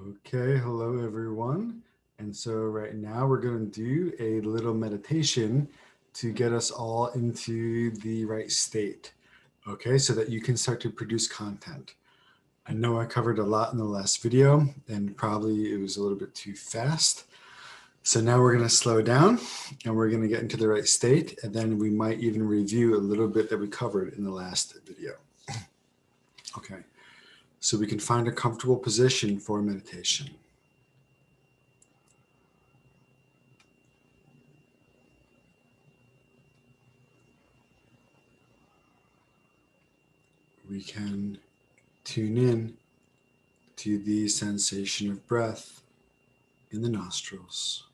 Okay, hello everyone. And so right now we're going to do a little meditation to get us all into the right state. Okay, so that you can start to produce content. I know I covered a lot in the last video and probably it was a little bit too fast. So now we're going to slow down and we're going to get into the right state. And then we might even review a little bit that we covered in the last video. Okay, so we can find a comfortable position for meditation. We can tune in to the sensation of breath in the nostrils.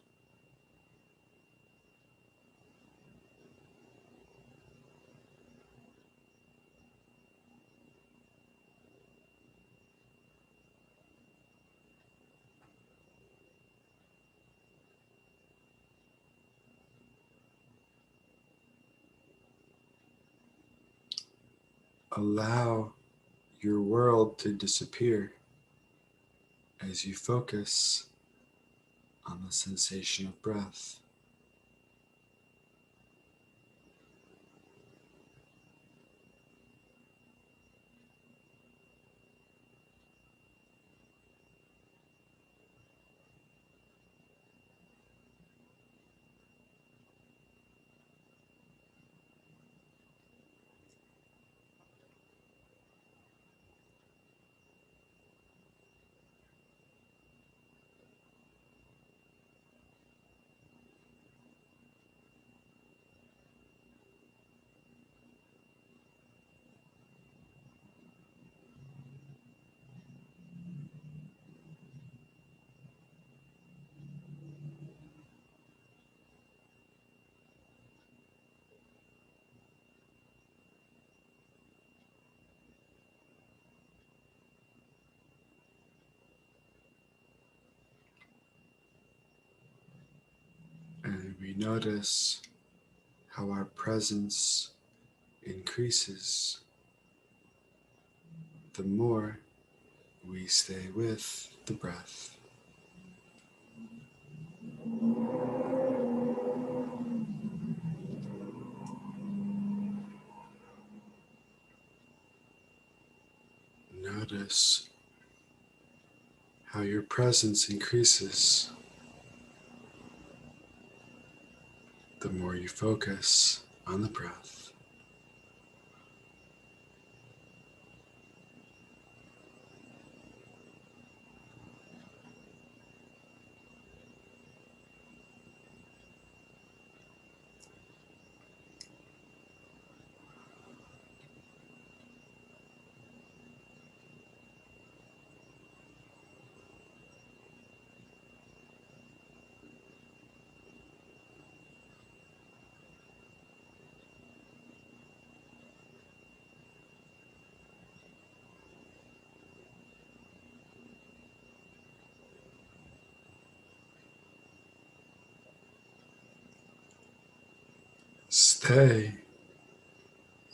Allow your world to disappear as you focus on the sensation of breath. And we notice how our presence increases the more we stay with the breath. Notice how your presence increases the more you focus on the breath.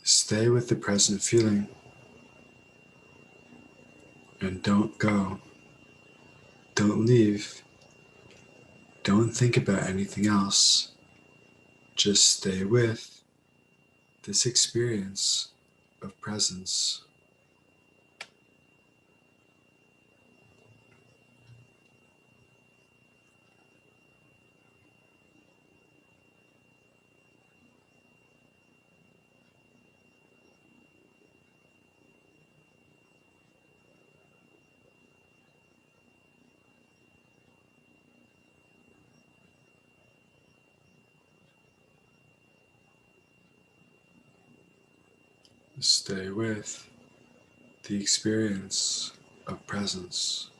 Stay with the present feeling and don't go. Don't leave. Don't think about anything else. Just stay with this experience of presence. Stay with the experience of presence.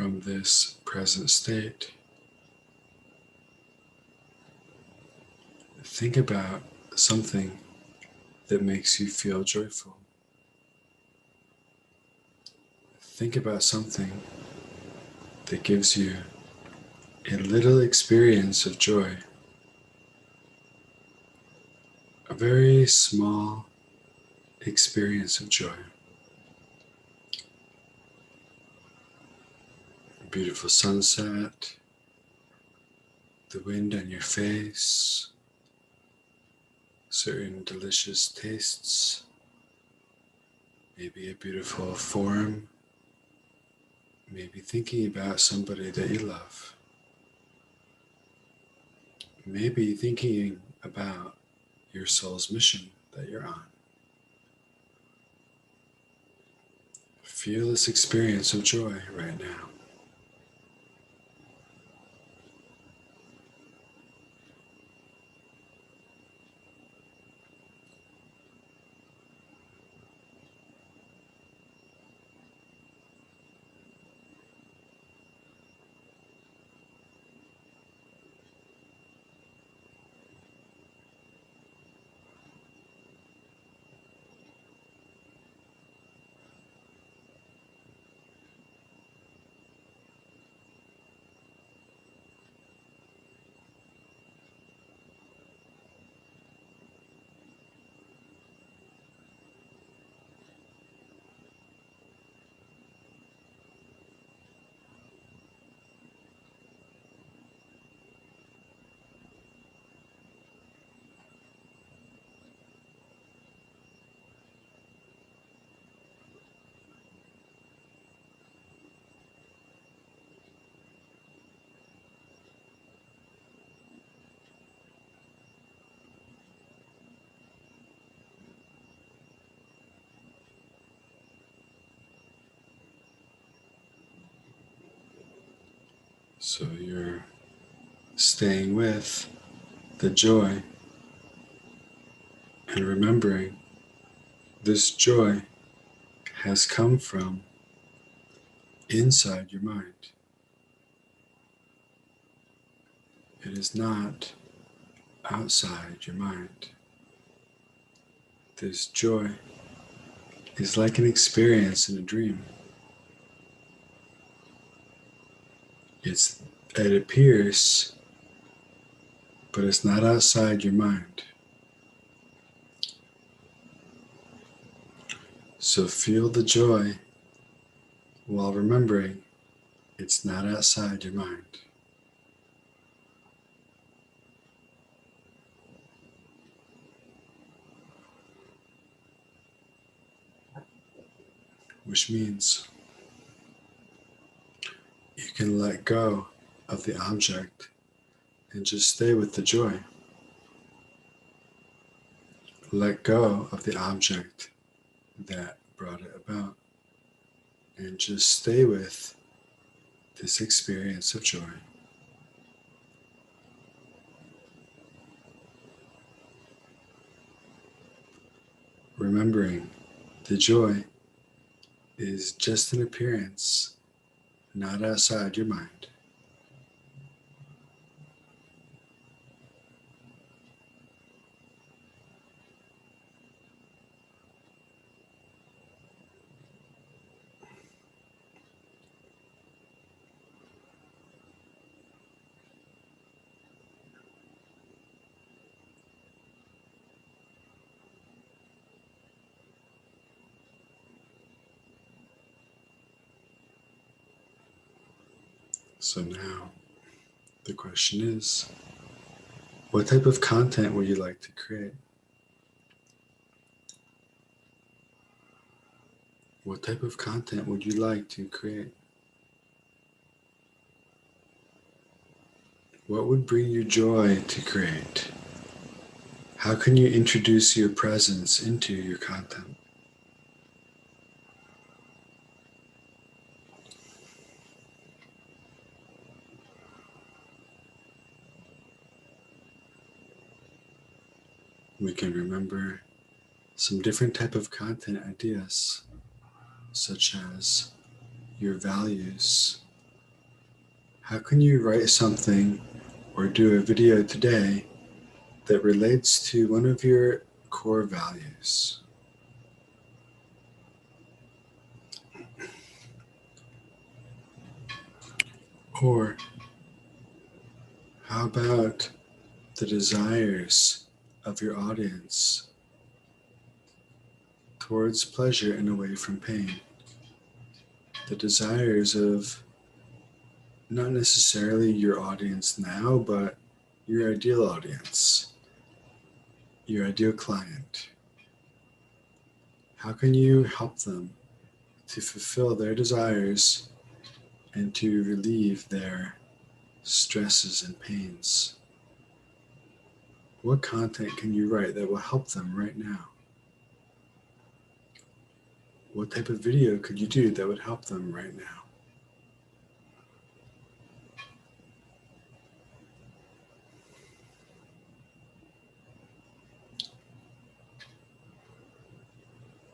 from this present state. Think about something that makes you feel joyful. Think about something that gives you a little experience of joy. A very small experience of joy. A beautiful sunset, the wind on your face, certain delicious tastes, maybe a beautiful form, maybe thinking about somebody that you love, maybe thinking about your soul's mission that you're on. Feel this experience of joy right now. So you're staying with the joy and remembering this joy has come from inside your mind. It is not outside your mind. This joy is like an experience in a dream. It appears, but it's not outside your mind. So feel the joy while remembering it's not outside your mind. Which means you can let go of the object and just stay with the joy. Let go of the object that brought it about and just stay with this experience of joy. Remembering the joy is just an appearance, not outside your mind. So now the question is, what type of content would you like to create? What type of content would you like to create? What would bring you joy to create? How can you introduce your presence into your content? We can remember some different type of content ideas, such as your values, How can you write something or do a video today that relates to one of your core values? Or how about the desires of your audience towards pleasure and away from pain? The desires of not necessarily your audience now, but your ideal audience, your ideal client. How can you help them to fulfill their desires and to relieve their stresses and pains? What content can you write that will help them right now? What type of video could you do that would help them right now?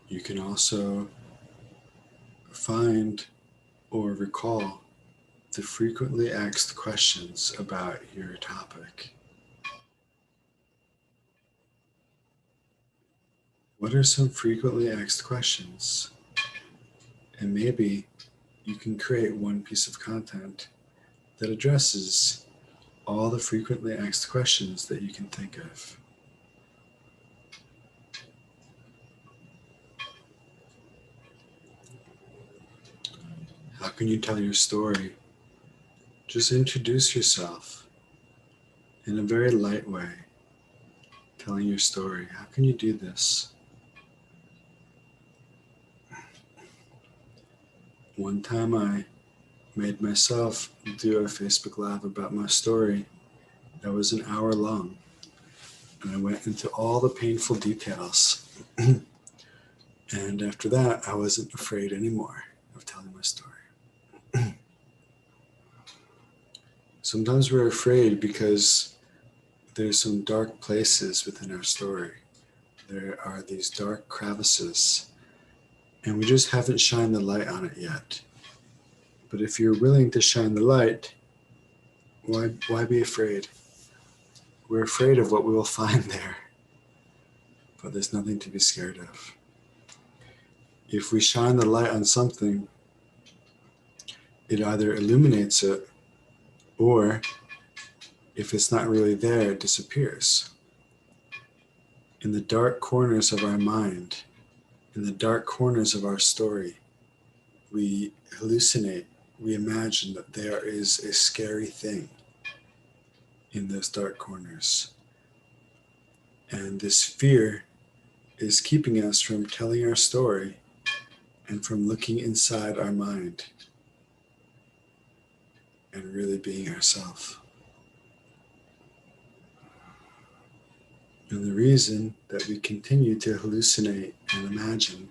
You can also find or recall the frequently asked questions about your topic. What are some frequently asked questions? And maybe you can create one piece of content that addresses all the frequently asked questions that you can think of. How can you tell your story? Just introduce yourself in a very light way, telling your story. How can you do this? One time I made myself do a Facebook Live about my story that was an hour long. And I went into all the painful details. And after that, I wasn't afraid anymore of telling my story. Sometimes we're afraid because there's some dark places within our story. There are these dark crevices, and we just haven't shined the light on it yet. But if you're willing to shine the light, why be afraid? We're afraid of what we will find there, but there's nothing to be scared of. If we shine the light on something, it either illuminates it, or if it's not really there, it disappears. In the dark corners of our mind, in the dark corners of our story, we hallucinate, we imagine that there is a scary thing in those dark corners. And this fear is keeping us from telling our story and from looking inside our mind and really being ourselves. And the reason that we continue to hallucinate and imagine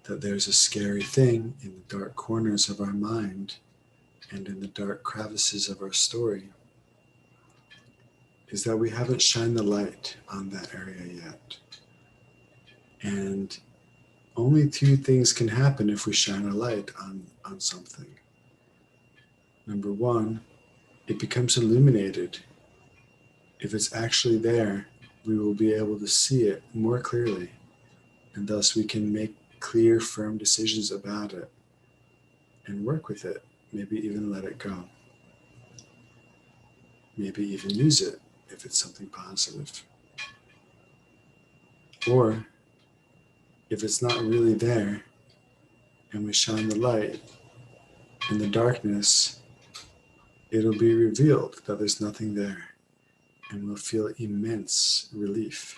that there's a scary thing in the dark corners of our mind and in the dark crevices of our story is that we haven't shined the light on that area yet. And only two things can happen if we shine a light on something. Number one, it becomes illuminated. If it's actually there, we will be able to see it more clearly, and thus we can make clear, firm decisions about it and work with it, maybe even let it go. Maybe even use it if it's something positive. Or if it's not really there and we shine the light in the darkness, it'll be revealed that there's nothing there, and we'll feel immense relief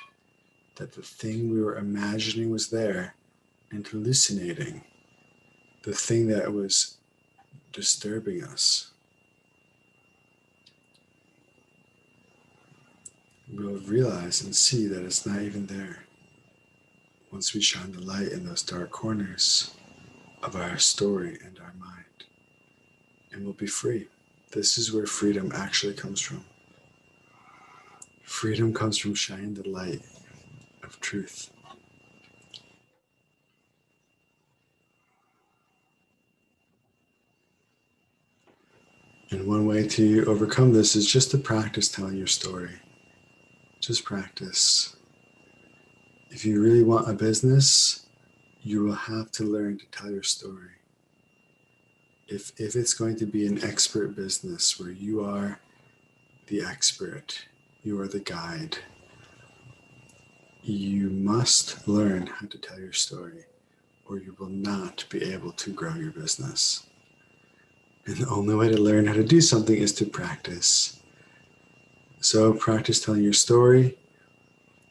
that the thing we were imagining was there and hallucinating, the thing that was disturbing us, we'll realize and see that it's not even there once we shine the light in those dark corners of our story and our mind, and we'll be free. This is where freedom actually comes from. Freedom comes from shining the light of truth. And one way to overcome this is just to practice telling your story. Just practice. If you really want a business, you will have to learn to tell your story. If it's going to be an expert business where you are the expert, you are the guide, you must learn how to tell your story, or you will not be able to grow your business. And the only way to learn how to do something is to practice. So practice telling your story.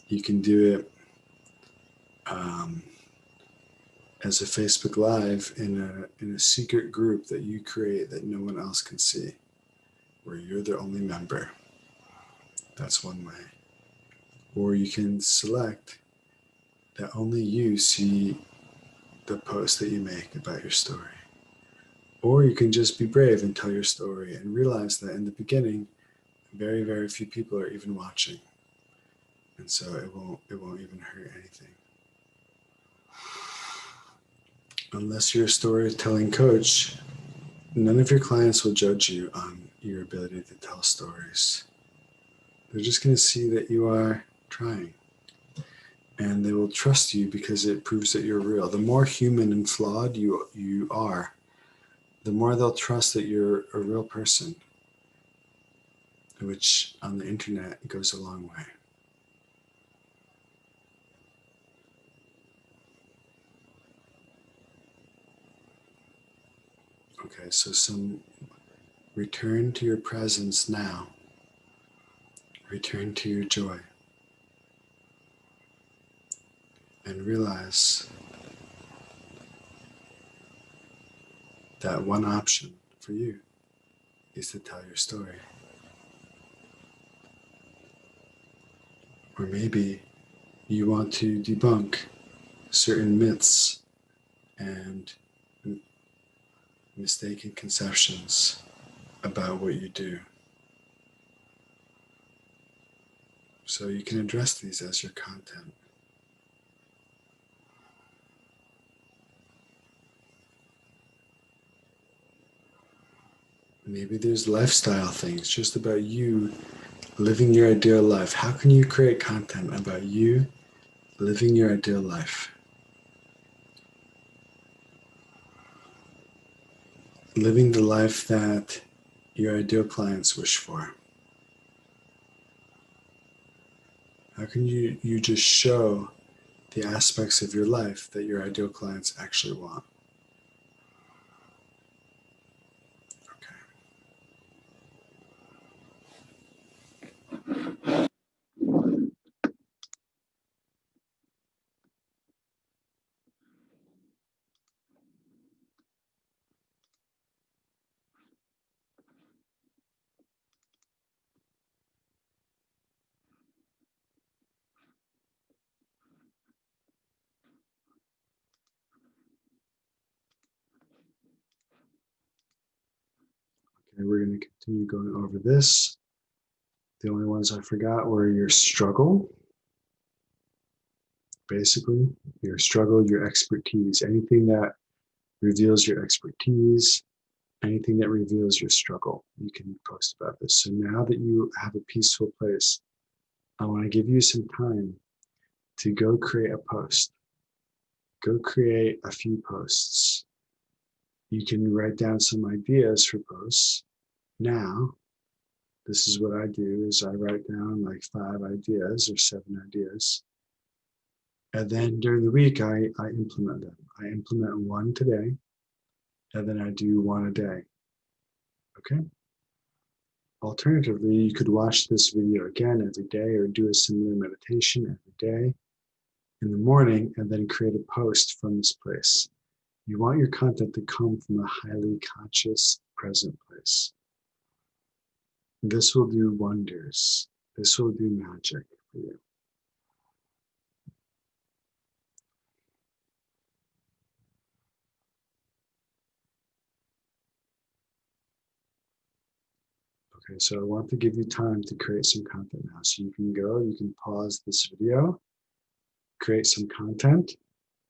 You can do it as a Facebook Live in a secret group that you create that no one else can see, where you're the only member. That's one way. Or you can select that only you see the post that you make about your story. Or you can just be brave and tell your story and realize that in the beginning, very, very few people are even watching. And so it won't even hurt anything. Unless you're a storytelling coach, none of your clients will judge you on your ability to tell stories. They're just going to see that you are trying. And they will trust you because it proves that you're real. The more human and flawed you are, the more they'll trust that you're a real person, which on the internet goes a long way. Okay, so some return to your presence now. Return to your joy. And realize that one option for you is to tell your story. Or maybe you want to debunk certain myths and mistaken conceptions about what you do. So you can address these as your content. Maybe there's lifestyle things just about you living your ideal life. How can you create content about you living your ideal life? Living the life that your ideal clients wish for. How can you just show the aspects of your life that your ideal clients actually want? Okay, we're going to continue going over this. The only ones I forgot were your struggle. Basically, your struggle, your expertise, anything that reveals your expertise, anything that reveals your struggle, you can post about this. So now that you have a peaceful place, I want to give you some time to go create a post. Go create a few posts. You can write down some ideas for posts. Now, this is what I do is I write down like 5 ideas or 7 ideas. And then during the week, I implement them. I implement one today, and then I do one a day. Okay? Alternatively, you could watch this video again every day or do a similar meditation every day in the morning and then create a post from this place. You want your content to come from a highly conscious, present place. This will do wonders. This will do magic for you. Okay, so I want to give you time to create some content now. So you can pause this video, create some content,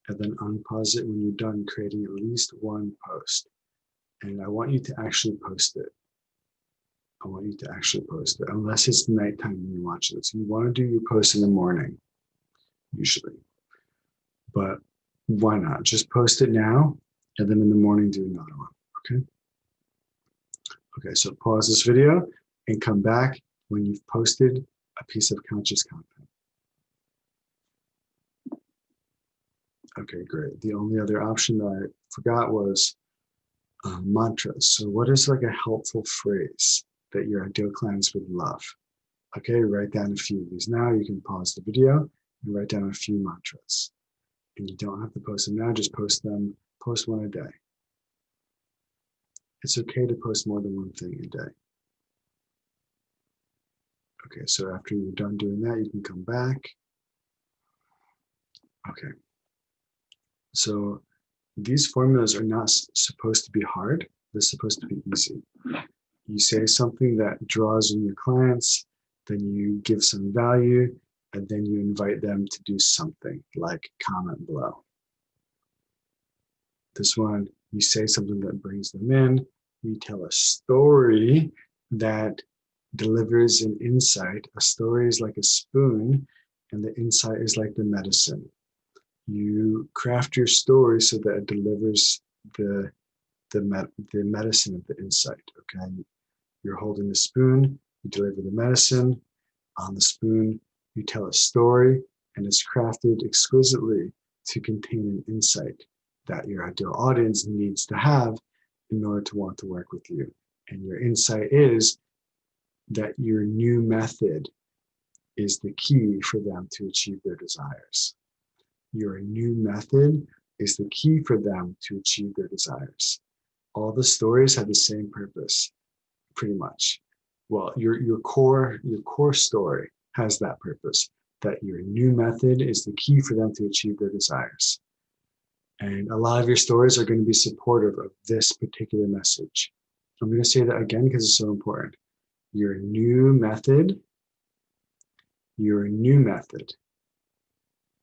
and then unpause it when you're done creating at least one post. And I want you to actually post it. I want you to actually post it, unless it's nighttime when you watch this. You want to do your post in the morning, usually. But why not? Just post it now, and then in the morning do another one, okay? Okay, so pause this video and come back when you've posted a piece of conscious content. Okay, great. The only other option that I forgot was mantras. So what is like a helpful phrase that your ideal clients would love? Okay, write down a few of these now. You can pause the video and write down a few mantras. And you don't have to post them now, just post them, post one a day. It's okay to post more than one thing a day. Okay, so after you're done doing that, you can come back. Okay. So these formulas are not supposed to be hard. They're supposed to be easy. You say something that draws in your clients, then you give some value, and then you invite them to do something like comment below. This one, you say something that brings them in. You tell a story that delivers an insight. A story is like a spoon, and the insight is like the medicine. You craft your story so that it delivers the medicine of the insight. Okay, you're holding the spoon, you deliver the medicine. On the spoon, you tell a story, and it's crafted exquisitely to contain an insight that your ideal audience needs to have in order to want to work with you. And your insight is that your new method is the key for them to achieve their desires. Your new method is the key for them to achieve their desires. All the stories have the same purpose, pretty much. Well, your core story has that purpose, that your new method is the key for them to achieve their desires. And a lot of your stories are going to be supportive of this particular message. I'm going to say that again because it's so important. Your new method,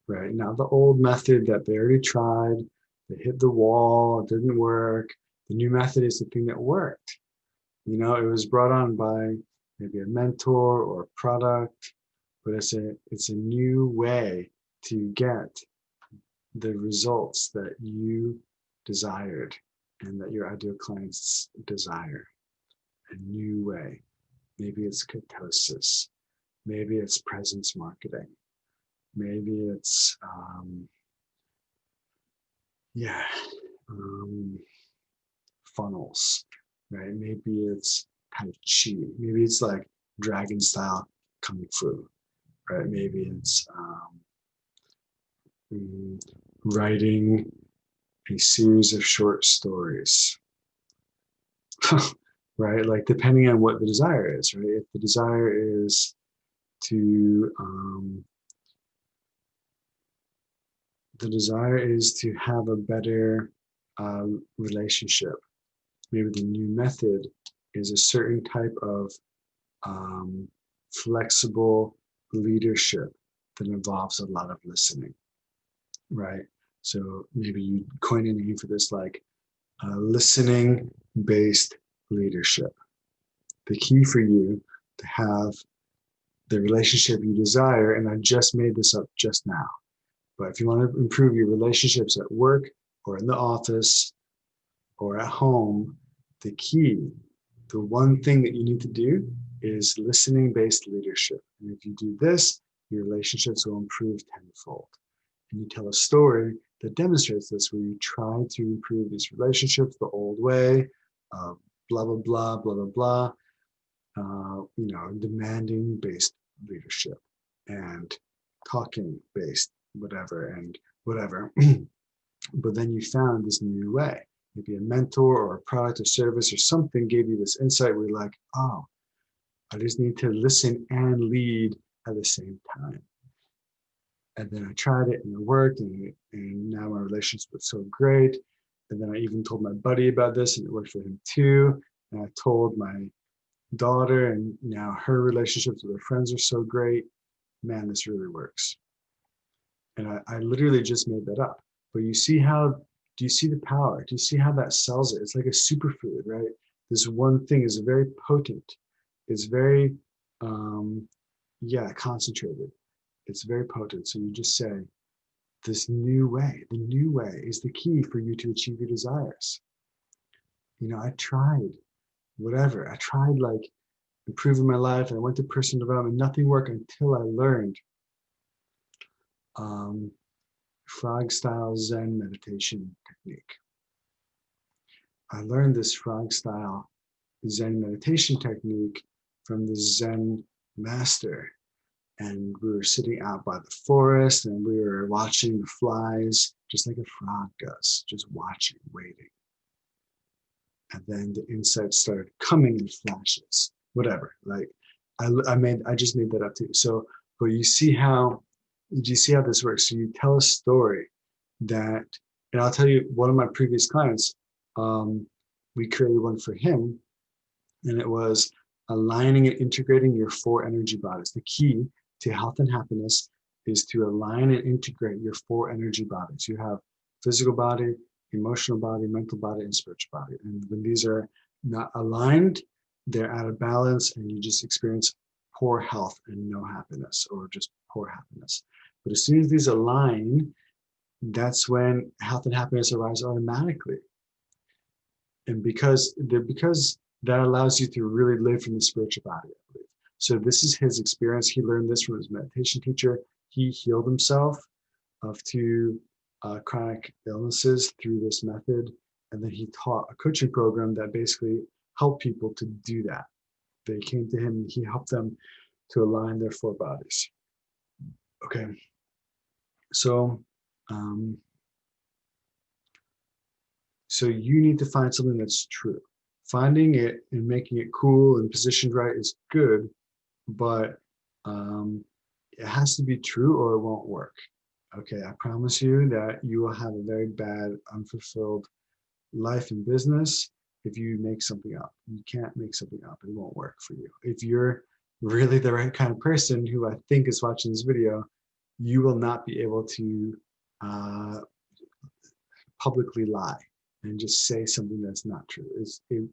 right? Not the old method that they already tried, they hit the wall, it didn't work. The new method is the thing that worked. You know, it was brought on by maybe a mentor or a product, but it's a new way to get the results that you desired and that your ideal clients desire. A new way. Maybe it's ketosis. Maybe it's presence marketing. Maybe it's funnels, right? Maybe it's Tai Chi. Maybe it's like dragon style kung fu, right? Maybe it's writing a series of short stories, right? Like depending on what the desire is, right? If the desire is to have a better relationship, maybe the new method is a certain type of flexible leadership that involves a lot of listening, right? So maybe you coin a name for this, like listening-based leadership. The key for you to have the relationship you desire, and I just made this up just now, but if you want to improve your relationships at work or in the office or at home, the key, the one thing that you need to do is listening-based leadership. And if you do this, your relationships will improve tenfold. And you tell a story that demonstrates this, where you try to improve these relationships the old way, blah, blah, blah, blah, blah, blah, demanding-based leadership and talking-based whatever and whatever. But then you found this new way. Maybe a mentor or a product or service or something gave you this insight where you're like, oh, I just need to listen and lead at the same time. And then I tried it and it worked, and now my relationship was so great. And then I even told my buddy about this and it worked for him too. And I told my daughter, and now her relationships with her friends are so great. Man, this really works. And I literally just made that up. But do you see the power? Do you see how that sells it? It's like a superfood, right? This one thing is very potent. It's very, yeah, concentrated. It's very potent. So you just say, this new way, the new way is the key for you to achieve your desires. You know, I tried whatever. I tried like improving my life and I went to personal development. Nothing worked until I learned um, frog style Zen meditation technique. I learned this frog style Zen meditation technique from the Zen master. And we were sitting out by the forest and we were watching the flies, just like a frog does, just watching, waiting. And then the insights started coming in flashes, whatever. Like I just made that up too. So, but you see how this works? So you tell a story that, and I'll tell you, one of my previous clients, we created one for him, and it was aligning and integrating your four energy bodies. The key to health and happiness is to align and integrate your four energy bodies. You have physical body, emotional body, mental body, and spiritual body. And when these are not aligned, they're out of balance and you just experience poor health and no happiness, or just poor happiness. But as soon as these align, that's when health and happiness arise automatically. And because that allows you to really live from the spiritual body, I believe. So this is his experience. He learned this from his meditation teacher. He healed himself of two chronic illnesses through this method. And then he taught a coaching program that basically helped people to do that. They came to him and he helped them to align their four bodies. Okay. So, so you need to find something that's true. Finding it and making it cool and positioned right is good, but it has to be true or it won't work. Okay, I promise you that you will have a very bad, unfulfilled life and business if you make something up. You can't make something up. It won't work for you. If you're really the right kind of person who I think is watching this video, you will not be able to publicly lie and just say something that's not true.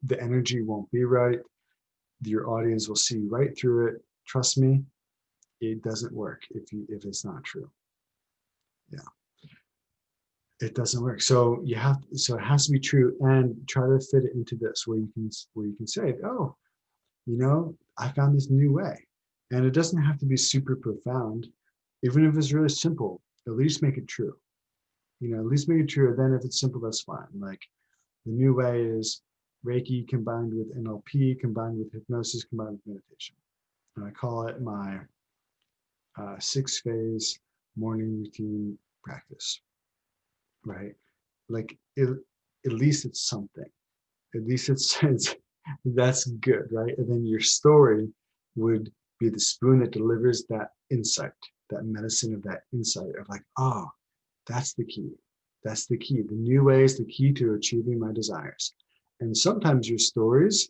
The energy won't be right. Your audience will see right through it. Trust me, it doesn't work if it's not true. Yeah, it doesn't work. So it has to be true, and try to fit it into this where you can say, oh, you know, I found this new way, and it doesn't have to be super profound. Even if it's really simple, at least make it true. You know, at least make it true. Then if it's simple, that's fine. Like the new way is Reiki combined with NLP, combined with hypnosis, combined with meditation. And I call it my 6-phase morning routine practice, right? Like at least it's something. At least it's that's good, right? And then your story would be the spoon that delivers that insight, that medicine of that insight of like, oh, that's the key. That's the key. The new way is the key to achieving my desires. And sometimes your stories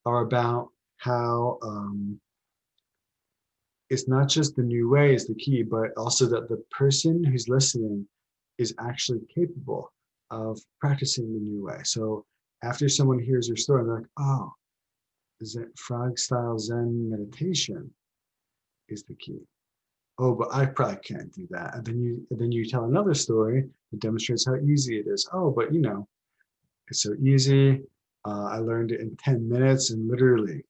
are about how it's not just the new way is the key, but also that the person who's listening is actually capable of practicing the new way. So after someone hears your story, they're like, oh, frog style Zen meditation is the key. Oh, but I probably can't do that. And then you tell another story that demonstrates how easy it is. Oh, but you know, it's so easy. I learned it in 10 minutes and literally,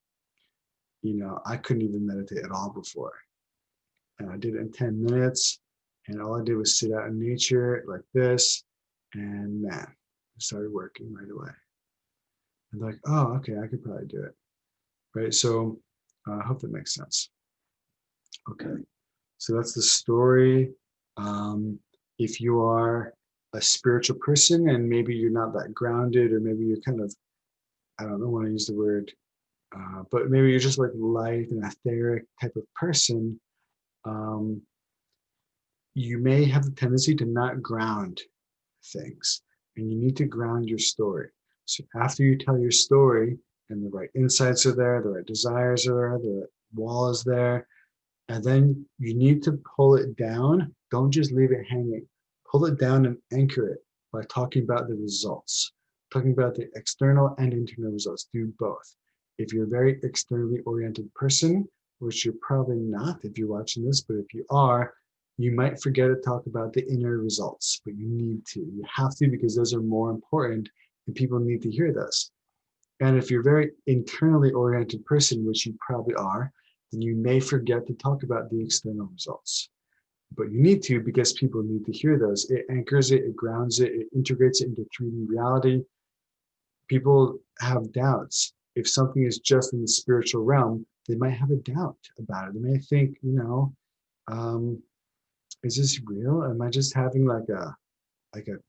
you know, I couldn't even meditate at all before. And I did it in 10 minutes. And all I did was sit out in nature like this. And man, it started working right away. And like, oh, okay, I could probably do it. Right. So I hope that makes sense. Okay. So that's the story. If you are a spiritual person and maybe you're not that grounded, or maybe you're kind of, I don't know, want to use the word, but maybe you're just like light and etheric type of person, you may have the tendency to not ground things, and you need to ground your story. So after you tell your story and the right insights are there, the right desires are there, the wall is there, and then you need to pull it down. Don't just leave it hanging. Pull it down and anchor it by talking about the results, talking about the external and internal results. Do both. If you're a very externally oriented person, which you're probably not if you're watching this, but if you are, you might forget to talk about the inner results, but you need to. You have to, because those are more important and people need to hear those. And if you're a very internally oriented person, which you probably are, then you may forget to talk about the external results. But you need to, because people need to hear those. It anchors it, it grounds it, it integrates it into 3D reality. People have doubts. If something is just in the spiritual realm, they might have a doubt about it. They may think, um, is this real? Am I just having like a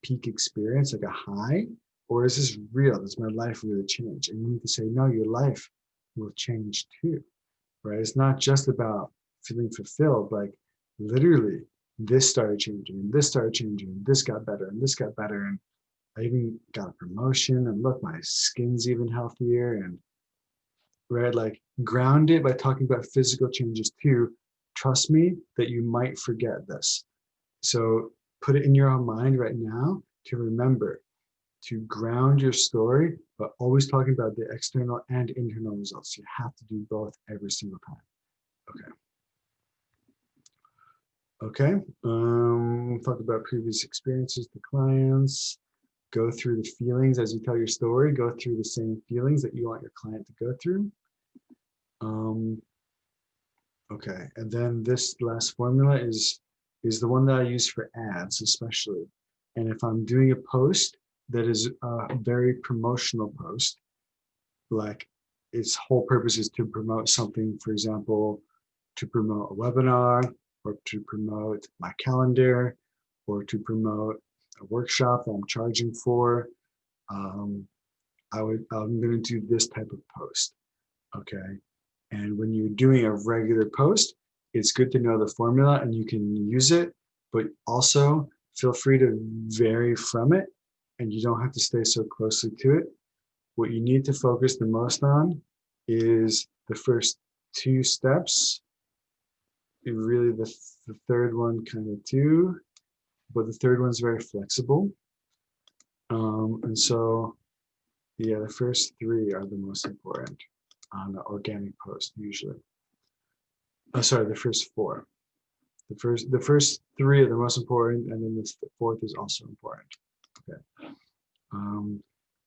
peak experience, like a high? Or is this real? Does my life really change? And you need to say, no, your life will change too, right? It's not just about feeling fulfilled. Like literally, this started changing, and this started changing, and this got better, and this got better, and I even got a promotion, and look, my skin's even healthier, and right, like ground it by talking about physical changes too. Trust me that you might forget this. So put it in your own mind right now to remember to ground your story, but always talking about the external and internal results. You have to do both every single time. Okay. Talk about previous experiences to clients. Go through the feelings as you tell your story. Go through the same feelings that you want your client to go through. Okay, and then this last formula is the one that I use for ads, especially. And if I'm doing a post that is a very promotional post, like its whole purpose is to promote something, for example, to promote a webinar, or to promote my calendar, or to promote a workshop that I'm charging for, I'm going to do this type of post. Okay. And when you're doing a regular post, it's good to know the formula and you can use it, but also feel free to vary from it and you don't have to stay so closely to it. What you need to focus the most on is the first two steps. Really, the third one kind of too, but the third one's very flexible. And so, yeah, the first three are the most important on an organic post usually. Oh, sorry, the first four. The first three are the most important, and then the fourth is also important. Okay.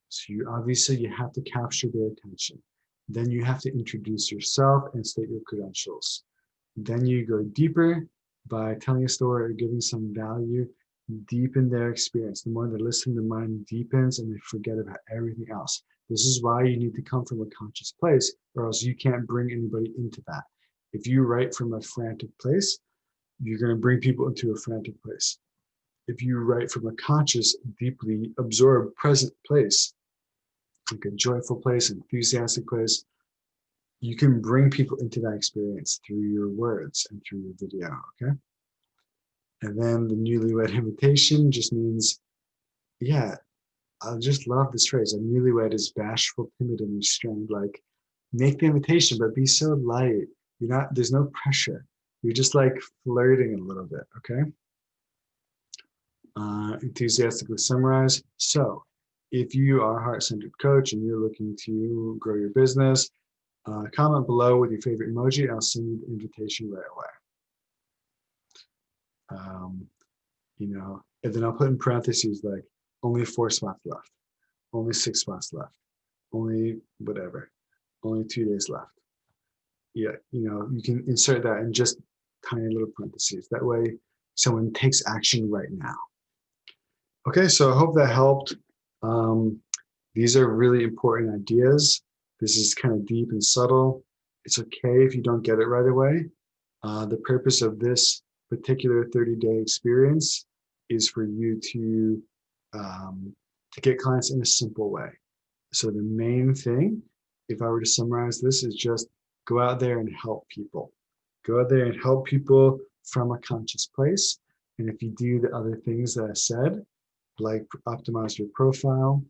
So you have to capture their attention. Then you have to introduce yourself and state your credentials. Then you go deeper by telling a story or giving some value, deepen their experience. The more they listen, the mind deepens and they forget about everything else. This is why you need to come from a conscious place, or else you can't bring anybody into that. If you write from a frantic place, you're going to bring people into a frantic place. If you write from a conscious, deeply absorbed, present place, like a joyful place, enthusiastic place, you can bring people into that experience through your words and through your video, okay? And then the newlywed invitation just means, yeah, I just love this phrase. A newlywed is bashful, timid, and restrained. Like, make the invitation, but be so light. There's no pressure. You're just like flirting a little bit, okay? Enthusiastically summarize. So, if you are a heart-centered coach and you're looking to grow your business, comment below with your favorite emoji and I'll send you the invitation right away. And then I'll put in parentheses like only 4 spots left, only 6 spots left, only whatever, only 2 days left. Yeah, you can insert that in just tiny little parentheses. That way someone takes action right now. Okay, so I hope that helped. These are really important ideas. This is kind of deep and subtle. It's okay if you don't get it right away. The purpose of this particular 30-day experience is for you to get clients in a simple way. So the main thing, if I were to summarize this, is just go out there and help people. Go out there and help people from a conscious place. And if you do the other things that I said, like optimize your profile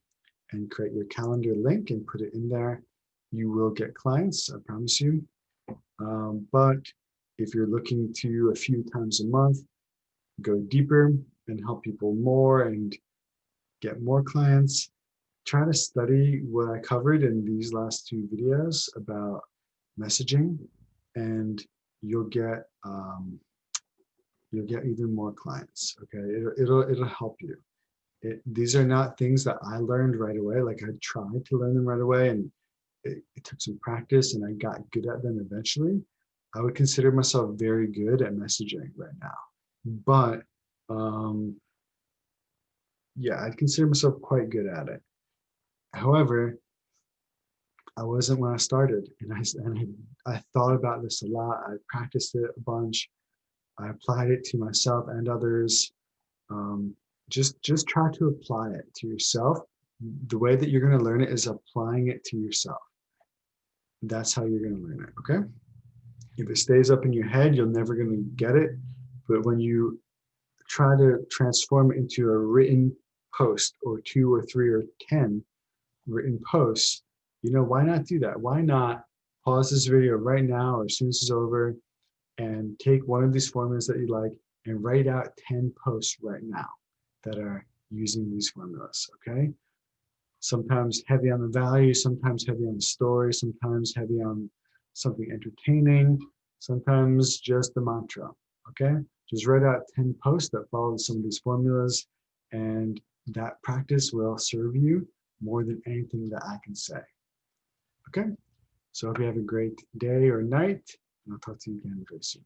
and create your calendar link and put it in there, you will get clients, I promise you. But if you're looking to a few times a month, go deeper and help people more and get more clients, try to study what I covered in these last two videos about messaging, and you'll get even more clients. Okay, it'll help you. These are not things that I learned right away. Like I tried to learn them right away, and it took some practice, and I got good at them eventually. I would consider myself very good at messaging right now, but yeah, I'd consider myself quite good at it. However, I wasn't when I started, and I thought about this a lot. I practiced it a bunch. I applied it to myself and others. Um, just try to apply it to yourself. The way that you're going to learn it is applying it to yourself. That's how you're going to learn it. Okay. If it stays up in your head, you're never going to get it. But when you try to transform it into a written post, or 2 or 3 or 10 written posts, why not do that? Why not pause this video right now or as soon as it's over and take one of these formulas that you like and write out 10 posts right now that are using these formulas, okay? Sometimes heavy on the value, sometimes heavy on the story, sometimes heavy on something entertaining, sometimes just the mantra, okay? Just write out 10 posts that follow some of these formulas, and that practice will serve you more than anything that I can say, okay? So I hope you have a great day or night, and I'll talk to you again very soon.